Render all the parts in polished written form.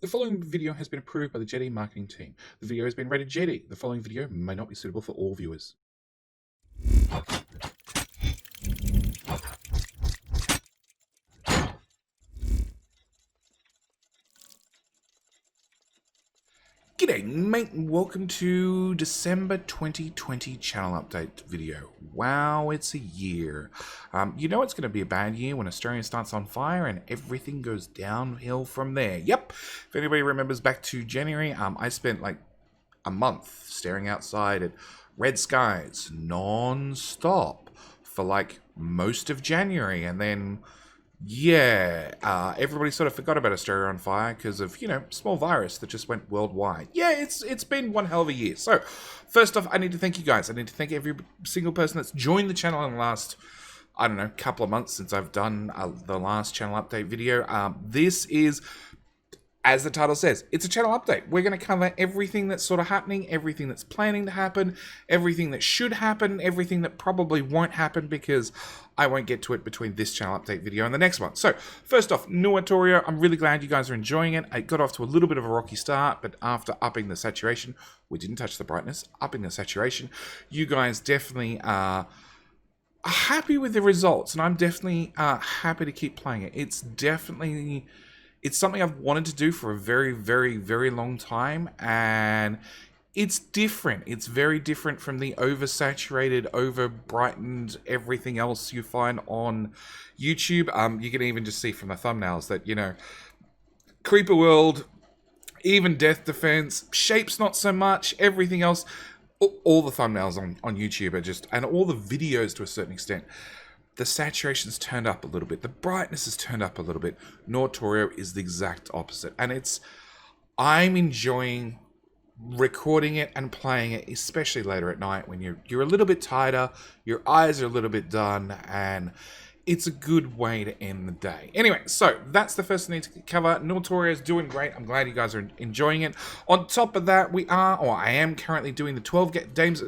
The following video has been approved by the Jetty marketing team. The video has been rated Jetty. The following video may not be suitable for all viewers. G'day mate, and welcome to December 2020 channel update video. Wow, it's a year. You know it's going to be a bad year when Australia starts on fire and everything goes downhill from there. Yep, if anybody remembers back to January, I spent like a month staring outside at red skies non-stop for like most of January, and then everybody sort of forgot about Australia on fire because of, small virus that just went worldwide. Yeah, it's been one hell of a year. So, first off, I need to thank you guys. I need to thank every single person that's joined the channel in the last, couple of months since I've done the last channel update video. This is, as the title says, it's a channel update. We're going to cover everything that's sort of happening, everything that's planning to happen, everything that should happen, everything that probably won't happen because I won't get to it between this channel update video and the next one. So, first off, Nautorio, I'm really glad you guys are enjoying it. It got off to a little bit of a rocky start, but after upping the saturation, we didn't touch the brightness, upping the saturation, you guys definitely are happy with the results, and I'm definitely happy to keep playing it. It's something I've wanted to do for a very, very, very long time, and it's different. It's very different from the oversaturated, over-brightened everything else you find on YouTube. You can even just see from the thumbnails that, Creeper World, even Death Defense, Shapes not so much, everything else, all the thumbnails on YouTube are just, and all the videos to a certain extent, the saturation's turned up a little bit. The brightness is turned up a little bit. Nautorio is the exact opposite. And I'm enjoying recording it and playing it, especially later at night when you're a little bit tighter, your eyes are a little bit done, and it's a good way to end the day. Anyway, so that's the first thing I need to cover. Nautorio is doing great. I'm glad you guys are enjoying it. On top of that, I am currently doing the 12 games...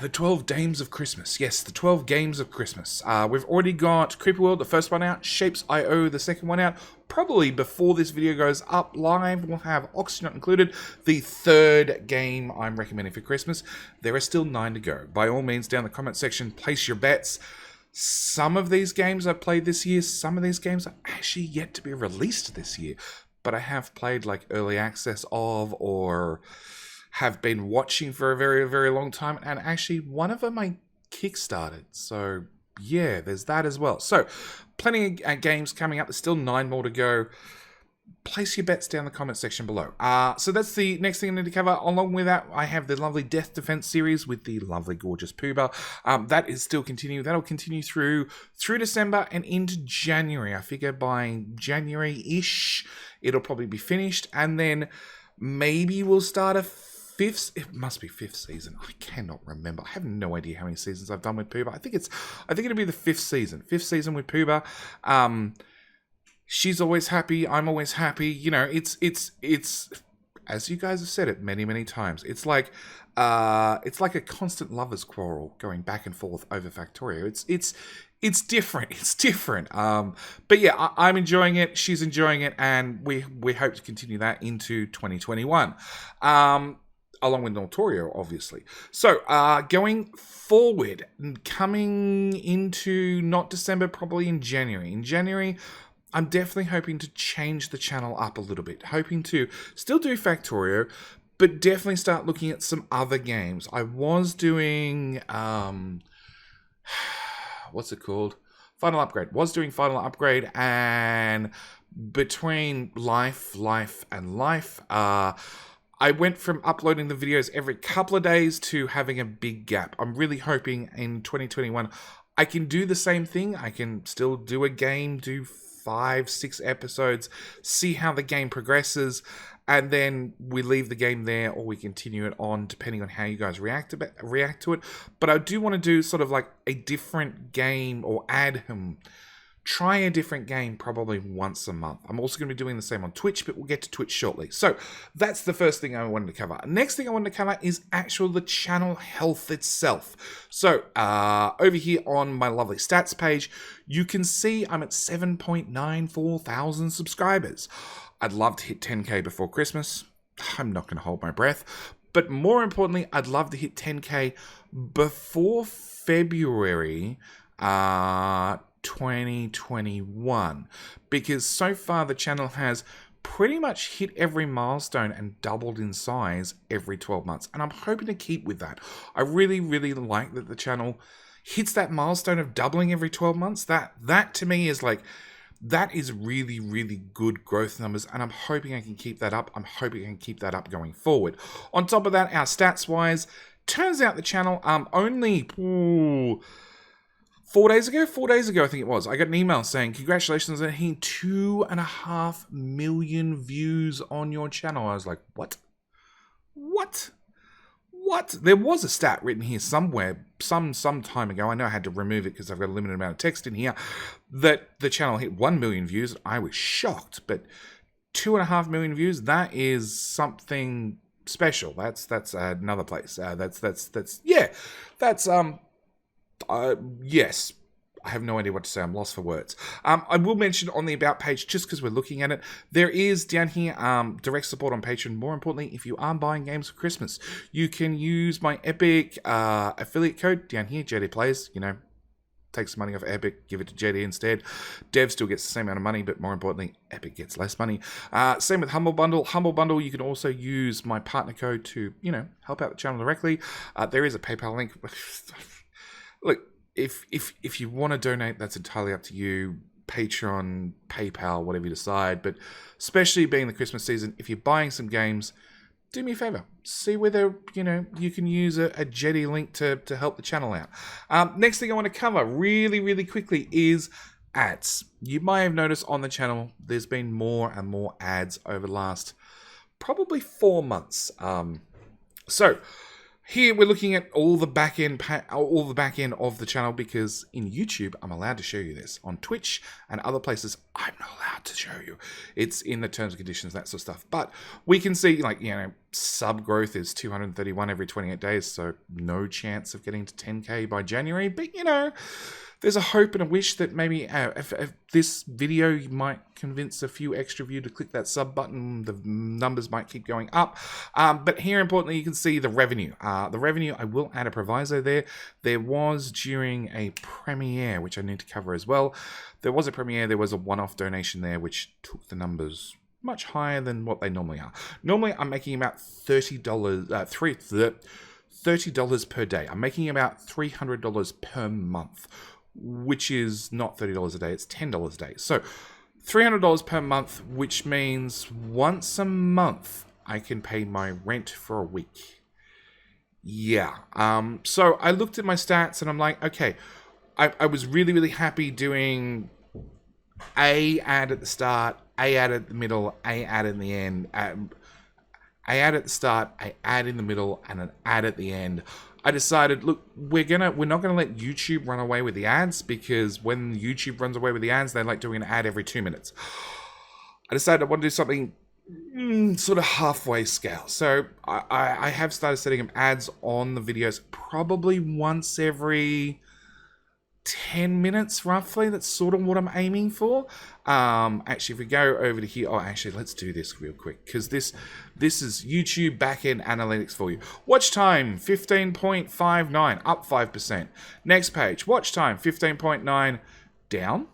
The 12 Dames of Christmas. Yes, the 12 Games of Christmas. We've already got Creeper World, the first one out. Shapes.io, the second one out. Probably before this video goes up live, we'll have Oxygen Not Included, the third game I'm recommending for Christmas. There are still 9 to go. By all means, down in the comment section, place your bets. Some of these games I've played this year, some of these games are actually yet to be released this year. But I have played like early access of, or have been watching for a very, very long time, and actually one of them I kickstarted. So yeah, there's that as well. So plenty of games coming up. There's still 9 more to go. Place your bets down in the comment section below. So that's the next thing I need to cover. Along with that, I have the lovely Death Defense series with the lovely, gorgeous Pooba. That is still continuing. That'll continue through December and into January. I figure by January-ish, it'll probably be finished, and then maybe we'll start it must be 5th season. I cannot remember. I have no idea how many seasons I've done with Pooba. I think it'll be the 5th season. 5th season with Pooba. She's always happy. I'm always happy. It's as you guys have said it many, many times. It's like a constant lovers quarrel going back and forth over Factorio. It's different. It's different. But yeah, I'm enjoying it. She's enjoying it, and we hope to continue that into 2021. Along with Nautorio, obviously. So, going forward, coming into not December, probably in January. In January, I'm definitely hoping to change the channel up a little bit. Hoping to still do Factorio, but definitely start looking at some other games. I was doing, what's it called? Final Upgrade. Was doing Final Upgrade, and between Life, and Life, I went from uploading the videos every couple of days to having a big gap. I'm really hoping in 2021 I can do the same thing. I can still do a game, do 5-6 episodes, see how the game progresses, and then we leave the game there, or we continue it on depending on how you guys react to it. But I do want to do sort of like a different game, or add try a different game probably once a month. I'm also going to be doing the same on Twitch, but we'll get to Twitch shortly. So that's the first thing I wanted to cover. Next thing I wanted to cover is the channel health itself. So over here on my lovely stats page, you can see I'm at 7.94 thousand subscribers. I'd love to hit 10k before Christmas. I'm not going to hold my breath. But more importantly, I'd love to hit 10k before February 2021, because so far the channel has pretty much hit every milestone and doubled in size every 12 months, and I'm hoping to keep with that. I really like that the channel hits that milestone of doubling every 12 months. That to me is like, that is really good growth numbers, and I'm hoping I can keep that up. I'm hoping I can keep that up going forward. On top of that, our stats wise, turns out the channel only 4 days ago, I think it was, I got an email saying, congratulations on hitting 2.5 million views on your channel. I was like, what? There was a stat written here somewhere, some time ago. I know I had to remove it because I've got a limited amount of text in here, that the channel hit 1 million views. I was shocked, but 2.5 million views, that is something special. That's another place. Yes. I have no idea what to say. I'm lost for words. I will mention on the About page, just because we're looking at it, there is down here direct support on Patreon. More importantly, if you are buying games for Christmas, you can use my Epic affiliate code down here, JD Plays. You know, take some money off Epic, give it to JD instead. Dev still gets the same amount of money, but more importantly, Epic gets less money. Same with Humble Bundle. Humble Bundle, you can also use my partner code to, help out the channel directly. There is a PayPal link. Look, if you want to donate, that's entirely up to you. Patreon, PayPal, whatever you decide. But especially being the Christmas season, if you're buying some games, do me a favor. See whether, you can use a Jetty link to help the channel out. Next thing I want to cover really quickly is ads. You might have noticed on the channel, there's been more and more ads over the last probably 4 months. So here we're looking at all the back end of the channel, because in YouTube I'm allowed to show you this. On Twitch and other places I'm not allowed to show you. It's in the terms and conditions, that sort of stuff. But we can see, sub growth is 231 every 28 days, so no chance of getting to 10k by January. But there's a hope and a wish that maybe if this video might convince a few extra of you to click that sub button. The numbers might keep going up. But here, importantly, you can see the revenue. The revenue, I will add a proviso there. There was during a premiere, which I need to cover as well. There was a premiere, there was a one-off donation there, which took the numbers much higher than what they normally are. Normally, I'm making about $30 per day. I'm making about $300 per month, which is not $30 a day, it's $10 a day. So $300 per month, which means once a month I can pay my rent for a week. Yeah. So I looked at my stats and I'm like, okay, I was really happy doing a ad at the start, a ad at the middle, a ad in the end, a ad at the start, a ad in the middle, and an ad at the end. I decided, look, we're not gonna let YouTube run away with the ads, because when YouTube runs away with the ads, they like doing an ad every 2 minutes. I decided I want to do something sort of halfway scale. So I have started setting up ads on the videos probably once every 10 minutes roughly. That's sort of what I'm aiming for. Actually, if we go over to here, let's do this real quick, because this is YouTube backend analytics for you. Watch time 15.59, up 5%. Next page, watch time 15.9, down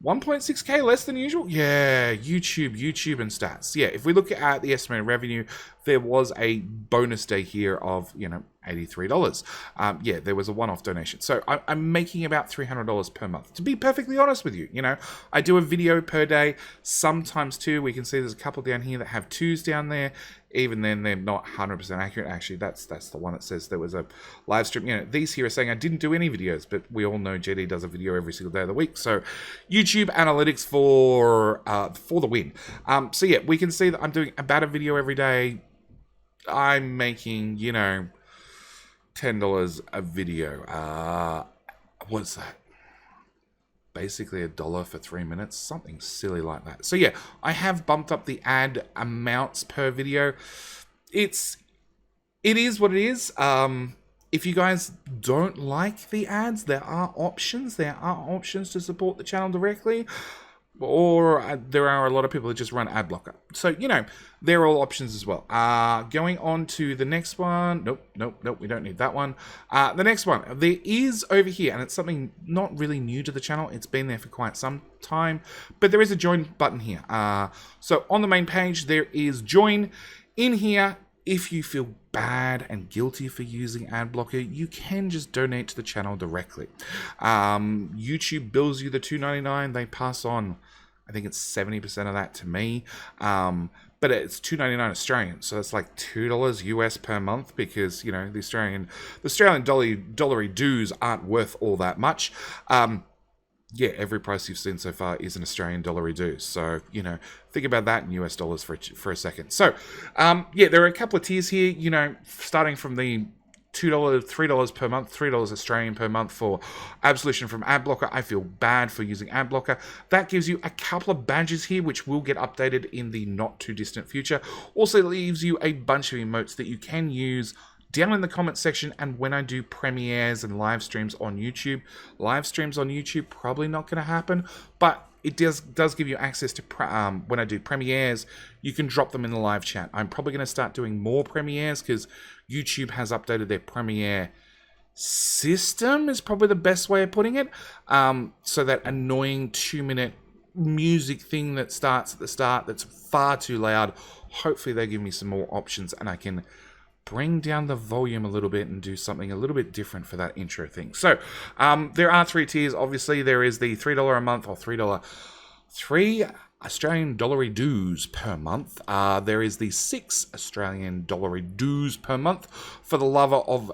1.6k less than usual. Yeah, YouTube and stats. Yeah, if we look at the estimated revenue, there was a bonus day here of $83. Yeah, there was a one-off donation. So I'm making about $300 per month. To be perfectly honest with you, I do a video per day, sometimes two. We can see there's a couple down here that have twos down there. Even then, they're not 100% accurate. Actually, that's the one that says there was a live stream. These here are saying I didn't do any videos, but we all know JD does a video every single day of the week. So YouTube analytics for the win. So yeah, we can see that I'm doing about a video every day. I'm making, $10 a video. What's that? basically $1 for 3 minutes, something silly like that. So yeah, I have bumped up the ad amounts per video. It is what it is. If you guys don't like the ads, there are options. There are options to support the channel directly. Or there are a lot of people that just run ad blocker. So, you know, they're all options as well. Going on to the next one. Nope, we don't need that one. The next one. There is over here, and it's something not really new to the channel. It's been there for quite some time. But there is a join button here. So on the main page, there is join. In here, if you feel bad and guilty for using ad blocker, you can just donate to the channel directly. YouTube bills you the $2.99. They pass on, I think it's 70% of that to me. But it's $2.99 Australian, so that's like $2 US per month, because, you know, the Australian dollary dues aren't worth all that much. Yeah, every price you've seen so far is an Australian dollary dues. So, you know, think about that in US dollars for a second. So, yeah, there are a couple of tiers here, you know, starting from the $2, $3 per month, $3 Australian per month for absolution from ad blocker. I feel bad for using ad blocker. That gives you a couple of badges here, which will get updated in the not too distant future. Also leaves you a bunch of emotes that you can use down in the comment section, and when I do premieres and live streams on YouTube. Live streams on YouTube, probably not going to happen, but it does give you access to, when I do premieres, you can drop them in the live chat. I'm probably going to start doing more premieres, because YouTube has updated their premiere system, is probably the best way of putting it. So that annoying 2-minute music thing that starts at the start, that's far too loud, hopefully they give me some more options, and I can bring down the volume a little bit and do something a little bit different for that intro thing. So, there are 3 tiers. Obviously, there is the $3 a month, or $3 Australian dollary dues per month. There is the $6 Australian dollary dues per month for the lover of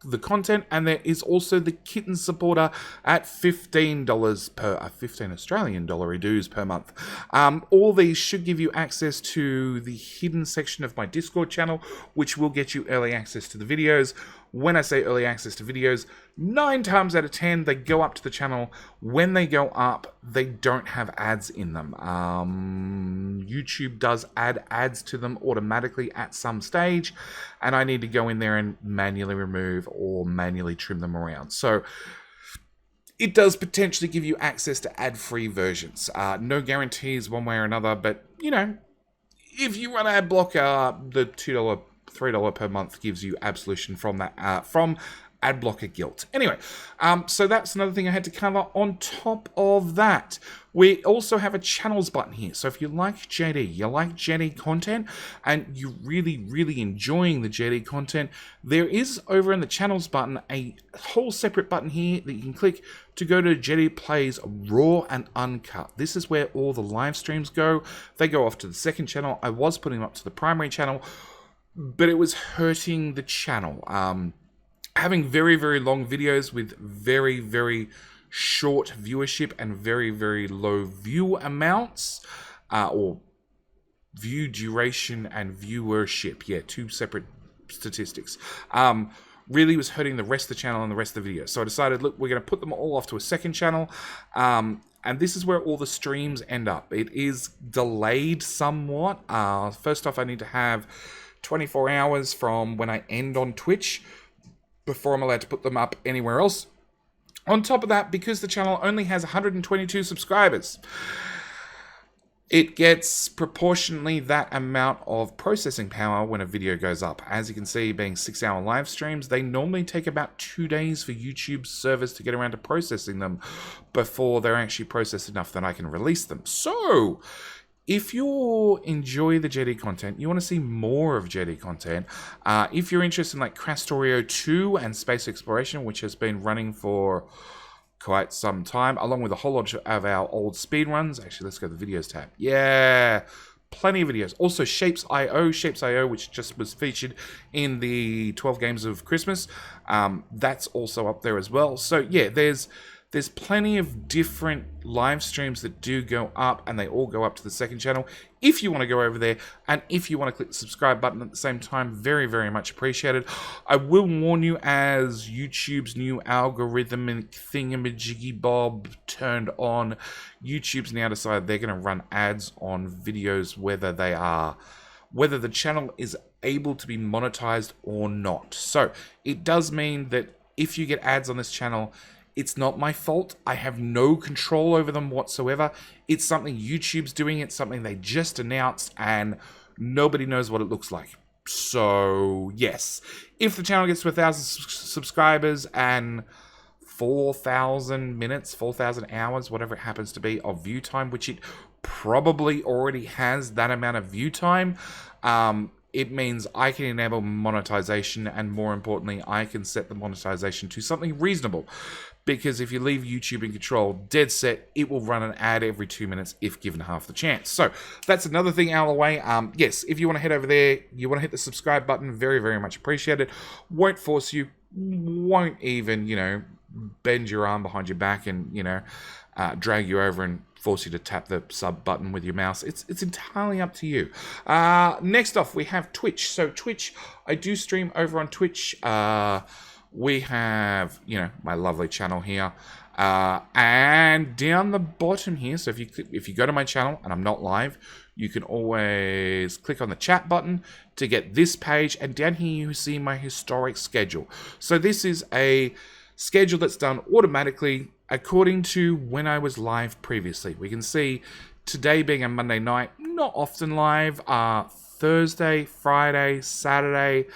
the content, and there is also the kitten supporter at $15 per 15 Australian dollary dues per month. All these should give you access to the hidden section of my Discord channel, which will get you early access to the videos. When I say early access to videos, 9 times out of 10, they go up to the channel. When they go up, they don't have ads in them. YouTube does add ads to them automatically at some stage, and I need to go in there and manually remove or manually trim them around. So it does potentially give you access to ad-free versions. No guarantees one way or another, but, you know, if you run ad blocker, the $2, $3 per month gives you absolution from that, from ad blocker guilt. Anyway, so that's another thing I had to cover. On top of that, we also have a channels button here. So if you like JD, you like JD content, and you're really enjoying the JD content, there is over in the channels button a whole separate button here that you can click to go to JD Plays Raw and Uncut. This is where all the live streams go. They go off to the second channel. I was putting them up to the primary channel, but it was hurting the channel. Having very long videos with very short viewership and very low view amounts, or view duration and viewership, yeah, 2 separate statistics, really was hurting the rest of the channel and the rest of the video. So I decided, look, we're going to put them all off to a second channel, and this is where all the streams end up. It is delayed somewhat. First off, I need to have 24 hours from when I end on Twitch before I'm allowed to put them up anywhere else. On top of that, because the channel only has 122 subscribers, it gets proportionally that amount of processing power when a video goes up. As you can see, being 6-hour live streams, they normally take about 2 days for YouTube servers to get around to processing them before they're actually processed enough that I can release them. So if you enjoy the JD content, you want to see more of JD content, if you're interested in like Nautorio 2 and space exploration, which has been running for quite some time, along with a whole lot of our old speedruns. Actually, let's go to the videos tab. Yeah, plenty of videos. Also, Shapes.io, which just was featured in the 12 Games of Christmas. That's also up there as well. So yeah, there's There's plenty of different live streams that do go up, and they all go up to the second channel. If you want to go over there, and if you want to click the subscribe button at the same time, very, very much appreciated. I will warn you, as YouTube's new algorithm and thingamajiggy bob turned on, YouTube's now decided they're going to run ads on videos whether the channel is able to be monetized or not. So it does mean that if you get ads on this channel, it's not my fault. I have no control over them whatsoever. It's something YouTube's doing. It's something they just announced, and nobody knows what it looks like. So, yes. If the channel gets to 1,000 subscribers and 4,000 minutes, 4,000 hours, whatever it happens to be, of view time, which it probably already has that amount of view time, it means I can enable monetization, and more importantly, I can set the monetization to something reasonable. Because if you leave YouTube in control, dead set, it will run an ad every 2 minutes if given half the chance. So that's another thing out of the way. Yes, if you want to head over there, you want to hit the subscribe button, very, very much appreciated. Won't force you, won't even, bend your arm behind your back and, drag you over and force you to tap the sub button with your mouse. It's entirely up to you. Next off, we have Twitch. So Twitch, I do stream over on Twitch. We have, my lovely channel here. And down the bottom here, so if you go to my channel and I'm not live, you can always click on the chat button to get this page. And down here you see my historic schedule. So this is a schedule that's done automatically according to when I was live previously. We can see today being a Monday night, not often live, Thursday, Friday, Saturday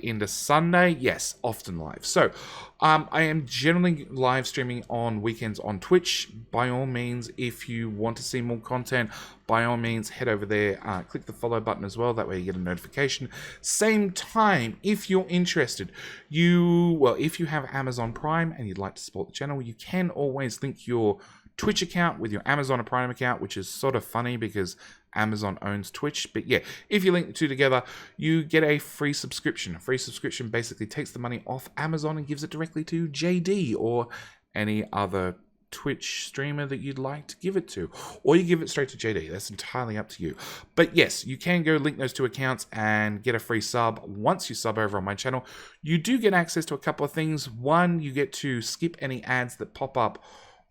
into Sunday, yes, often live. So I am generally live streaming on weekends on Twitch. By all means, if you want to see more content, by all means, head over there, click the follow button as well. That way you get a notification. Same time, if you're interested, if you have Amazon Prime and you'd like to support the channel, you can always link your Twitch account with your Amazon Prime account, which is sort of funny because Amazon owns Twitch. But yeah, if you link the two together, you get a free subscription. A free subscription basically takes the money off Amazon and gives it directly to JD or any other Twitch streamer that you'd like to give it to. Or you give it straight to JD. That's entirely up to you. But yes, you can go link those two accounts and get a free sub. Once you sub over on my channel, you do get access to a couple of things. One, you get to skip any ads that pop up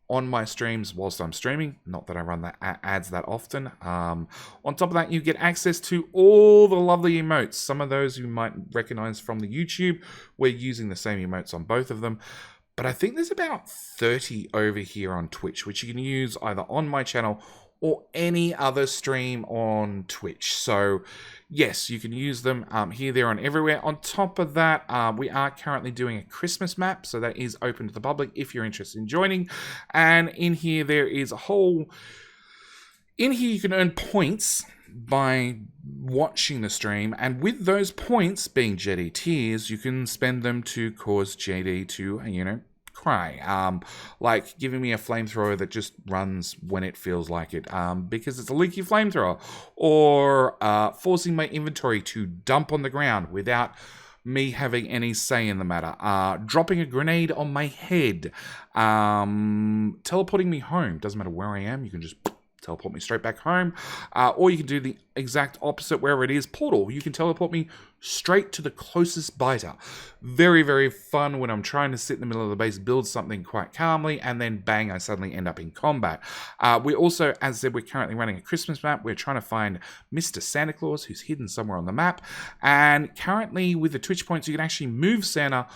on my streams whilst I'm streaming. Not that I run ads that often. On top of that, you get access to all the lovely emotes. Some of those you might recognize from the YouTube. We're using the same emotes on both of them. But I think there's about 30 over here on Twitch, which you can use either on my channel or any other stream on Twitch. So yes, you can use them here, there, and everywhere. On top of that, we are currently doing a Christmas map, so that is open to the public if you're interested in joining. And in here, there is a whole... In here, you can earn points by watching the stream, and with those points, being JD tiers, you can spend them to cause JD to, cry. Like giving me a flamethrower that just runs when it feels like it, because it's a leaky flamethrower, or forcing my inventory to dump on the ground without me having any say in the matter, dropping a grenade on my head, teleporting me home. Doesn't matter where I am, you can just teleport me straight back home, or you can do the exact opposite wherever it is. Portal, you can teleport me straight to the closest biter. Very, very fun when I'm trying to sit in the middle of the base, build something quite calmly, and then bang, I suddenly end up in combat. We also, as I said, we're currently running a Christmas map. We're trying to find Mr. Santa Claus, who's hidden somewhere on the map, and currently with the Twitch points, you can actually move Santa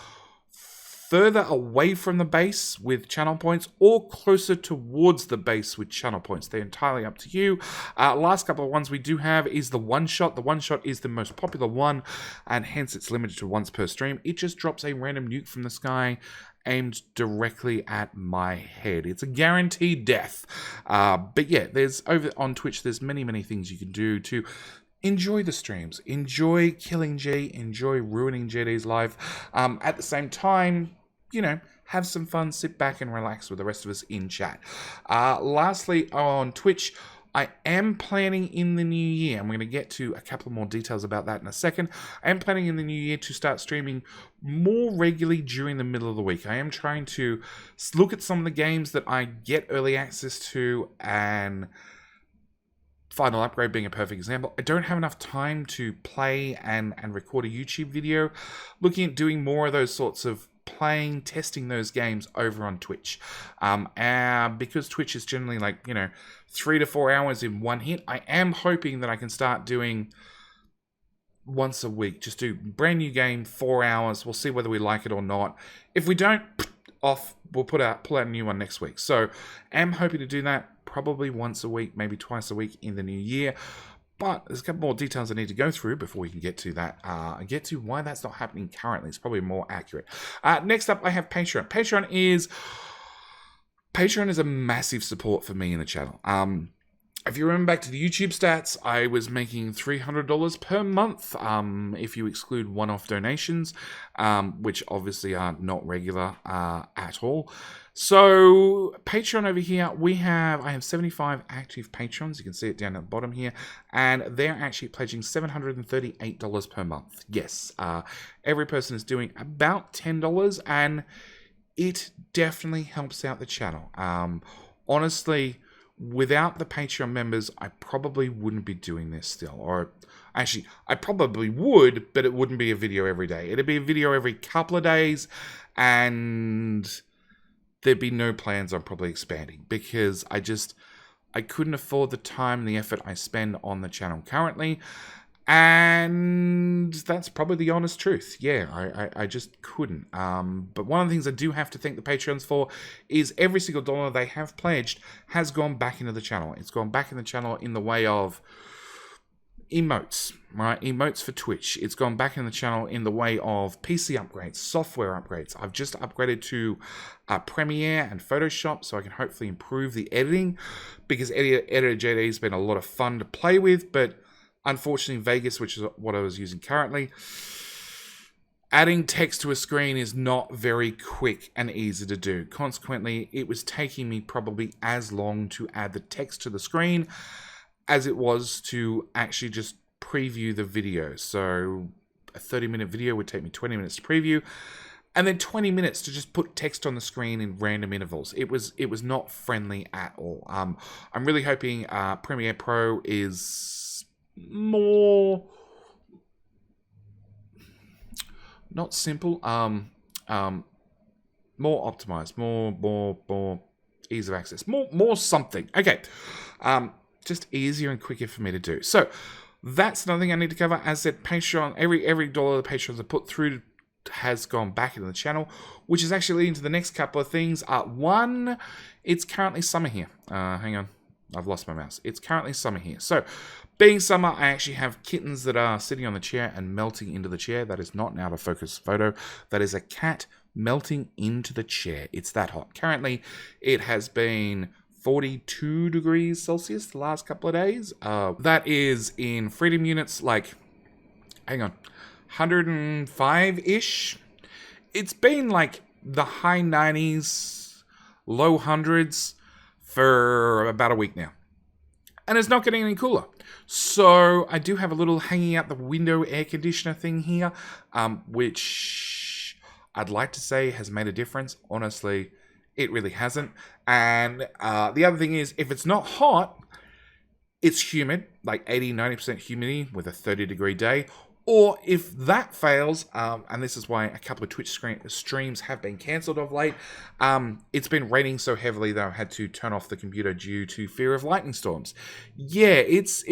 further away from the base with channel points or closer towards the base with channel points. They're entirely up to you. Last couple of ones we do have is the one-shot. The one-shot is the most popular one, and hence it's limited to once per stream. It just drops a random nuke from the sky aimed directly at my head. It's a guaranteed death. But yeah, there's over on Twitch, there's many, many things you can do to enjoy the streams, enjoy killing G, enjoy ruining JD's life. At the same time, have some fun, sit back and relax with the rest of us in chat. Lastly, on Twitch, I am planning in the new year, I'm going to get to a couple more details about that in a second. I am planning in the new year to start streaming more regularly during the middle of the week. I am trying to look at some of the games that I get early access to, and Final Upgrade being a perfect example. I don't have enough time to play and record a YouTube video. Looking at doing more of those sorts of testing those games over on Twitch. Because Twitch is generally like, 3 to 4 hours in one hit, I am hoping that I can start doing once a week. Just do brand new game, 4 hours. We'll see whether we like it or not. If we don't, off, we'll pull out a new one next week. So I'm hoping to do that probably once a week, maybe twice a week in the new year. But there's a couple more details I need to go through before we can get to that. Get to why that's not happening currently. It's probably more accurate. Next up, I have Patreon. Patreon is a massive support for me in the channel. If you remember back to the YouTube stats, I was making $300 per month if you exclude one-off donations, which obviously are not regular at all. So Patreon over here, I have 75 active patrons. You can see it down at the bottom here, and they're actually pledging $738 per month. Yes, every person is doing about $10, and it definitely helps out the channel. Honestly, without the Patreon members, I probably wouldn't be doing this still. Or actually, I probably would, but it wouldn't be a video every day. It'd be a video every couple of days, and there'd be no plans on probably expanding, because I couldn't afford the time and the effort I spend on the channel currently. And that's probably the honest truth. Yeah, I just couldn't. But one of the things I do have to thank the Patreons for is every single dollar they have pledged has gone back into the channel. It's gone back in the channel in the way of emotes, right? Emotes for Twitch. It's gone back in the channel in the way of PC upgrades, software upgrades. I've just upgraded to Premiere and Photoshop so I can hopefully improve the editing, because Editor JD has been a lot of fun to play with, but unfortunately Vegas, which is what I was using currently, adding text to a screen is not very quick and easy to do. Consequently, it was taking me probably as long to add the text to the screen as it was to actually just preview the video. So a 30-minute video would take me 20 minutes to preview, and then 20 minutes to just put text on the screen in random intervals. It was not friendly at all. I'm really hoping Premiere Pro is more, not simple, more optimized, more ease of access, more something. Okay. Just easier and quicker for me to do. So that's another thing I need to cover. As I said, Patreon, every dollar the patrons have put through has gone back into the channel, which is actually leading to the next couple of things. One, it's currently summer here. Hang on, I've lost my mouse. It's currently summer here. So being summer, I actually have kittens that are sitting on the chair and melting into the chair. That is not an out of focus photo. That is a cat melting into the chair. It's that hot. Currently, it has been 42 degrees Celsius the last couple of days. That is in freedom units, like, hang on, 105-ish. It's been like the high 90s, low hundreds for about a week now. And it's not getting any cooler. So I do have a little hanging out the window air conditioner thing here, which I'd like to say has made a difference. Honestly, it really hasn't. And the other thing is, if it's not hot, it's humid, like 80-90% humidity with a 30-degree day. Or if that fails, and this is why a couple of Twitch streams have been cancelled of late, it's been raining so heavily that I've had to turn off the computer due to fear of lightning storms. Yeah, it's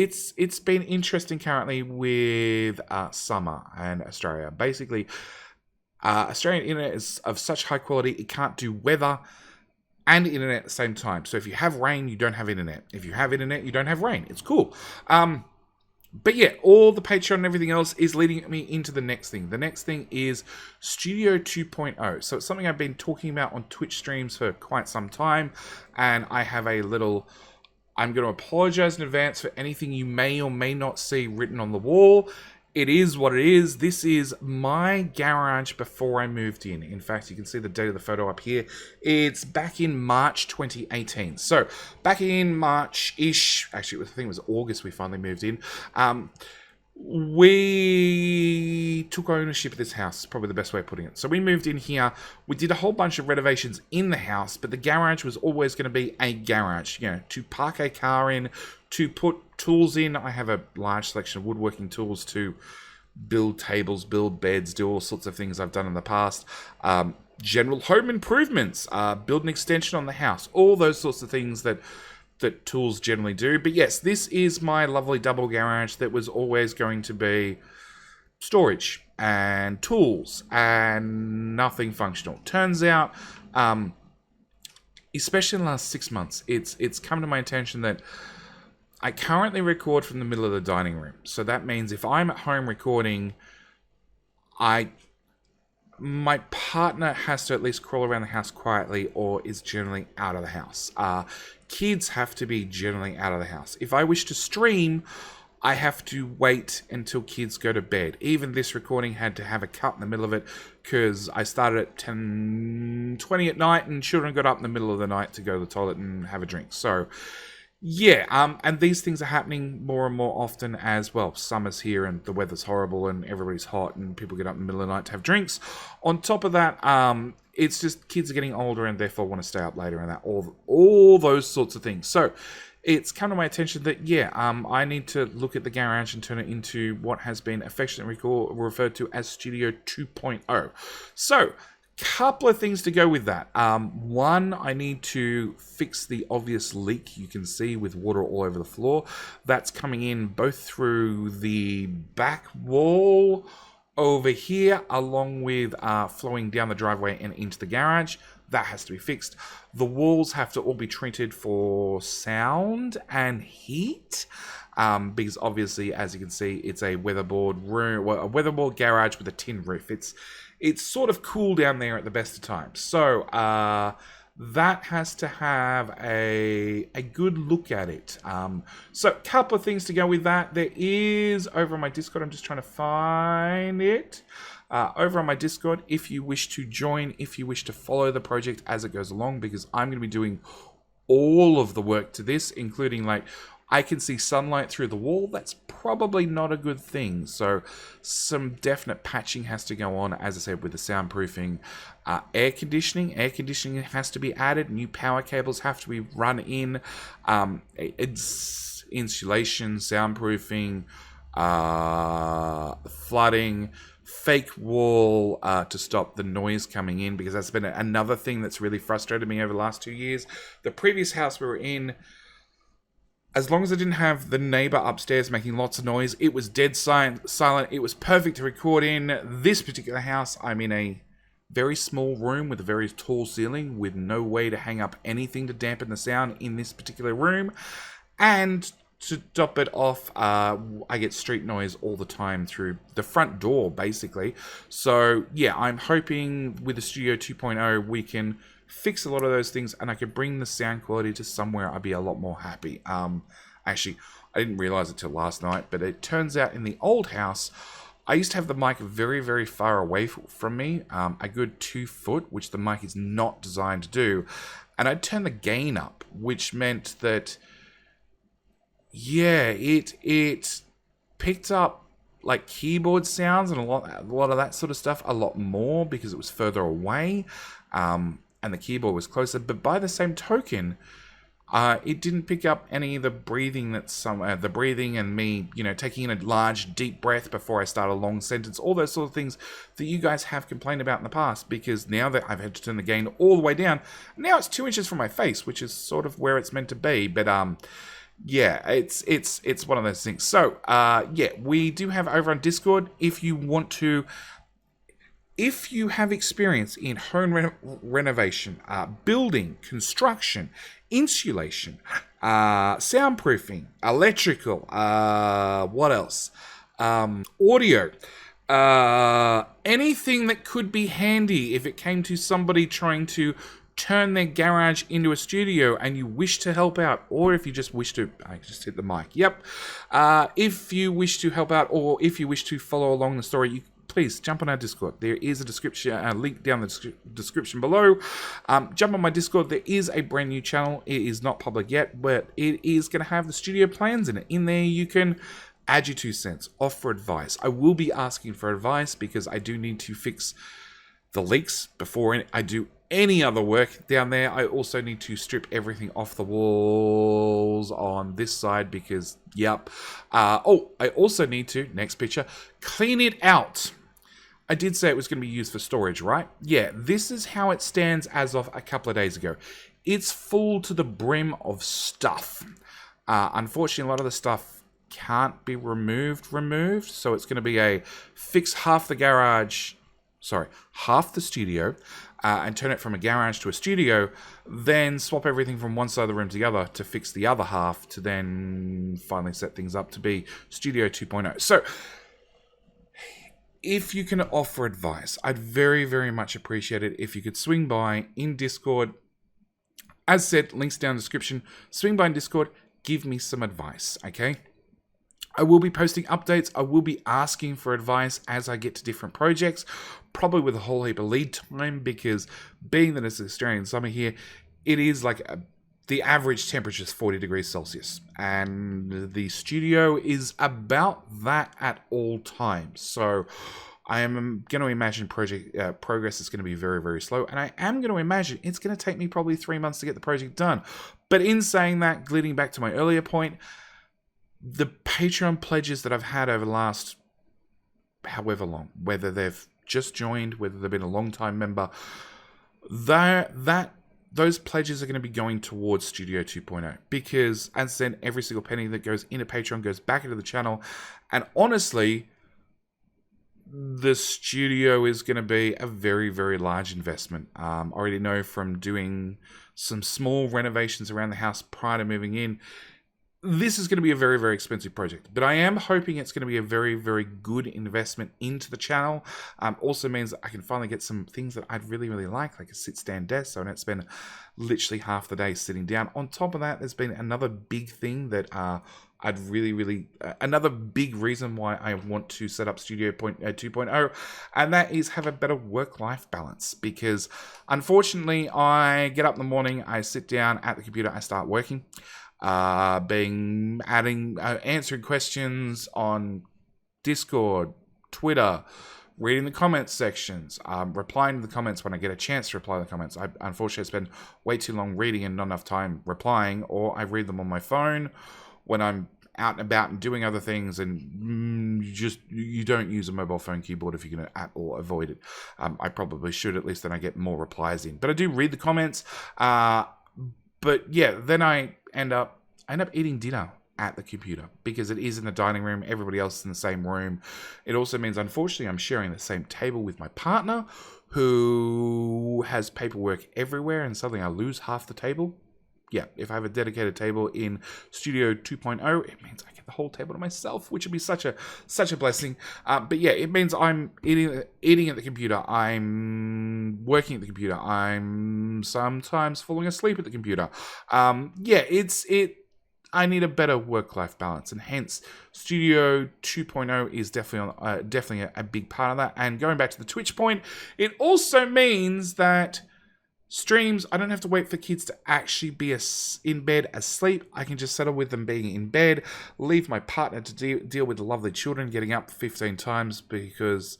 been interesting currently with summer and Australia. Basically, Australian internet is of such high quality, it can't do weather and internet at the same time. So if you have rain, you don't have internet. If you have internet, you don't have rain. It's cool. But yeah, all the Patreon and everything else is leading me into the next thing. The next thing is Studio 2.0. So it's something I've been talking about on Twitch streams for quite some time. And I have a little, I'm going to apologize in advance for anything you may or may not see written on the wall. it is what it is. This is my garage before I moved in. In fact, you can see the date of the photo up here. It's back in March 2018. So, back in March-ish, actually, I think it was August we finally moved in. We took ownership of this house, probably the best way of putting it. So we moved in here, we did a whole bunch of renovations in the house, but the garage was always going to be a garage, you know, to park a car in, to put tools in. I have a large selection of woodworking tools to build tables, build beds, do all sorts of things I've done in the past. General home improvements, build an extension on the house, all those sorts of things that tools generally do. But yes, this is my lovely double garage that was always going to be storage and tools and nothing functional. Turns out, especially in the last 6 months, it's come to my attention that I currently record from the middle of the dining room. So that means if I'm at home recording, my partner has to at least crawl around the house quietly or is generally out of the house. Kids have to be generally out of the house. If I wish to stream, I have to wait until kids go to bed. Even this recording had to have a cut in the middle of it because I started at 10:20 at night and children got up in the middle of the night to go to the toilet and have a drink. So, yeah, and these things are happening more and more often as well. Summer's here and the weather's horrible and everybody's hot and people get up in the middle of the night to have drinks. On top of that, it's just kids are getting older and therefore want to stay up later and that all those sorts of things. So it's come to my attention that, yeah, I need to look at the garage and turn it into what has been affectionately referred to as Studio 2.0. So, couple of things to go with that. One, I need to fix the obvious leak you can see with water all over the floor. That's coming in both through the back wall over here, along with flowing down the driveway and into the garage. That has to be fixed. The walls have to all be treated for sound and heat. Because obviously, as you can see, it's a weatherboard room, well, a weatherboard garage with a tin roof. It's sort of cool down there at the best of times. So that has to have a good look at it. So a couple of things to go with that. There is, over on my Discord, I'm just trying to find it. Over on my Discord, if you wish to join, if you wish to follow the project as it goes along, because I'm going to be doing all of the work to this, including like, I can see sunlight through the wall. That's probably not a good thing. So some definite patching has to go on, as I said, with the soundproofing. Air conditioning has to be added. New power cables have to be run in. It's insulation, soundproofing, flooding, fake wall to stop the noise coming in, because that's been another thing that's really frustrated me over the last 2 years. The previous house we were in, as long as I didn't have the neighbor upstairs making lots of noise, it was dead silent. It was perfect to record in. This particular house, I'm in a very small room with a very tall ceiling with no way to hang up anything to dampen the sound in this particular room. And to top it off, I get street noise all the time through the front door, basically. So, yeah, I'm hoping with the Studio 2.0 we can fix a lot of those things and I could bring the sound quality to somewhere I'd be a lot more happy. Actually, I didn't realize it till last night, but it turns out in the old house, I used to have the mic very, very far away from me, a good 2 foot, which the mic is not designed to do. And I'd turn the gain up, which meant that, yeah, it picked up like keyboard sounds and a lot of that sort of stuff a lot more because it was further away. And the keyboard was closer, but by the same token, it didn't pick up any of the breathing the breathing and me, taking in a large, deep breath before I start a long sentence, all those sort of things that you guys have complained about in the past, because now that I've had to turn the gain all the way down, now it's 2 inches from my face, which is sort of where it's meant to be, but, yeah, it's one of those things. So, yeah, we do have over on Discord, if you have experience in home renovation, building, construction, insulation, soundproofing, electrical, what else? Audio, anything that could be handy if it came to somebody trying to turn their garage into a studio and you wish to help out, or if you just wish to, I just hit the mic, yep. If you wish to help out, or if you wish to follow along the story, please jump on our Discord. There is a link down the description below. Jump on my Discord. There is a brand new channel. It is not public yet, but it is going to have the studio plans in it. In there, you can add your 2 cents, offer advice. I will be asking for advice because I do need to fix the leaks before I do any other work down there. I also need to strip everything off the walls on this side because, yep. I also need to, next picture, clean it out. I did say it was going to be used for storage, right? Yeah, this is how it stands as of a couple of days ago. It's full to the brim of stuff. Unfortunately, a lot of the stuff can't be removed, so it's going to be a fix half the studio, and turn it from a garage to a studio, then swap everything from one side of the room to the other to fix the other half, to then finally set things up to be Studio 2.0. So, if you can offer advice, I'd very, very much appreciate it if you could swing by in Discord. As said, links down in the description. Swing by in Discord, give me some advice, okay? I will be posting updates. I will be asking for advice as I get to different projects, probably with a whole heap of lead time, because being that it's Australian summer here, it is like the average temperature is 40 degrees Celsius, and the studio is about that at all times. So I am going to imagine progress is going to be very, very slow, and I am going to imagine it's going to take me probably 3 months to get the project done. But in saying that, gliding back to my earlier point, the Patreon pledges that I've had over the last however long, whether they've just joined, whether they've been a long-time member, those pledges are going to be going towards Studio 2.0, because as said, every single penny that goes into Patreon goes back into the channel, and honestly, the studio is going to be a very, very large investment. I already know from doing some small renovations around the house prior to moving in, this is going to be a very, very expensive project, but I am hoping it's going to be a very, very good investment into the channel. Also means that I can finally get some things that I'd really, really like a sit-stand desk, so I don't spend literally half the day sitting down. On top of that, there's been another big thing that I'd really, another big reason why I want to set up Studio 2.0, and that is have a better work-life balance, because unfortunately, I get up in the morning, I sit down at the computer, I start working. Answering questions on Discord, Twitter, reading the comments sections, replying to the comments when I get a chance to reply to the comments. I unfortunately spend way too long reading and not enough time replying, or I read them on my phone when I'm out and about and doing other things, and you don't use a mobile phone keyboard if you can at all avoid it. I probably should, at least then I get more replies in. But I do read the comments, but yeah, then I end up eating dinner at the computer, because it is in the dining room, everybody else is in the same room. It also means, unfortunately, I'm sharing the same table with my partner, who has paperwork everywhere, and suddenly I lose half the table. Yeah, if I have a dedicated table in Studio 2.0, it means I get the whole table to myself, which would be such a blessing. But yeah, it means I'm eating at the computer, I'm working at the computer, I'm sometimes falling asleep at the computer. I need a better work-life balance, and hence Studio 2.0 is definitely a big part of that. And going back to the Twitch point, it also means that streams, I don't have to wait for kids to actually be in bed asleep. I can just settle with them being in bed, leave my partner to deal with the lovely children getting up 15 times, because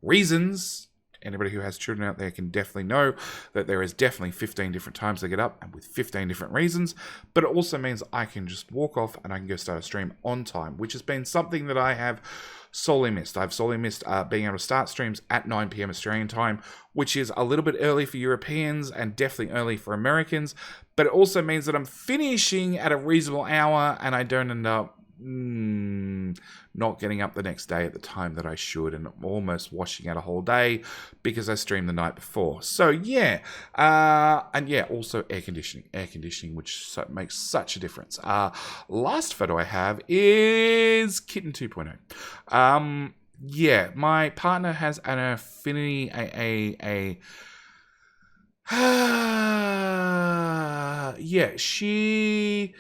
reasons. Anybody who has children out there can definitely know that there is definitely 15 different times they get up, and with 15 different reasons. But it also means I can just walk off and I can go start a stream on time, which has been something that I have solely missed. I've solely missed being able to start streams at 9 p.m. Australian time, which is a little bit early for Europeans and definitely early for Americans. But it also means that I'm finishing at a reasonable hour, and I don't end up not getting up the next day at the time that I should, and almost washing out a whole day because I streamed the night before. So yeah, and yeah, also air conditioning, which makes such a difference. Last photo I have is Kitten 2.0. Yeah, my partner has an affinity, Yeah, she's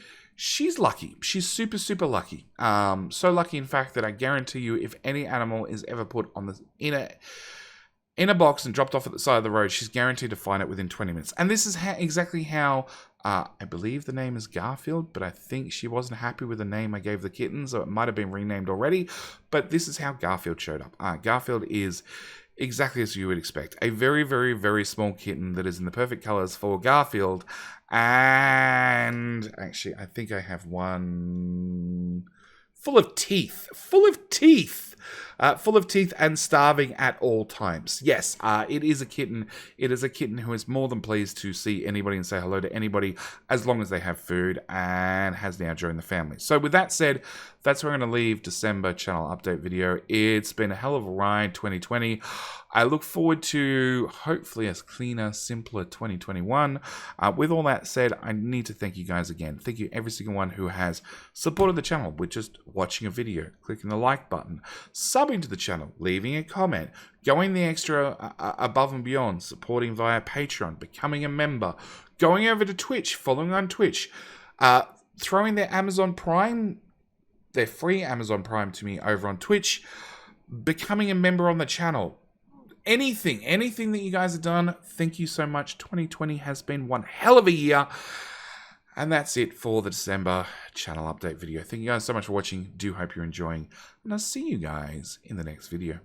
lucky. She's super, super lucky. So lucky, in fact, that I guarantee you, if any animal is ever put on the in a box and dropped off at the side of the road, she's guaranteed to find it within 20 minutes. And this is exactly how, I believe the name is Garfield, but I think she wasn't happy with the name I gave the kitten, so it might have been renamed already. But this is how Garfield showed up. Garfield is exactly as you would expect. A very, very, very small kitten that is in the perfect colors for Garfield. And actually, I think I have one full of teeth. Full of teeth. Full of teeth and starving at all times. Yes, it is a kitten. It is a kitten who is more than pleased to see anybody and say hello to anybody as long as they have food, and has now joined the family. So with that said, that's where I'm going to leave December channel update video. It's been a hell of a ride, 2020. I look forward to hopefully a cleaner, simpler 2021. With all that said, I need to thank you guys again. Thank you every single one who has supported the channel with just watching a video, clicking the like button, subbing to the channel, leaving a comment, going the extra above and beyond, supporting via Patreon, becoming a member, going over to Twitch, following on Twitch, throwing their Amazon Prime, their free Amazon Prime to me over on Twitch, becoming a member on the channel. Anything that you guys have done, thank you so much. 2020 has been one hell of a year. And that's it for the December channel update video. Thank you guys so much for watching. Do hope you're enjoying. And I'll see you guys in the next video.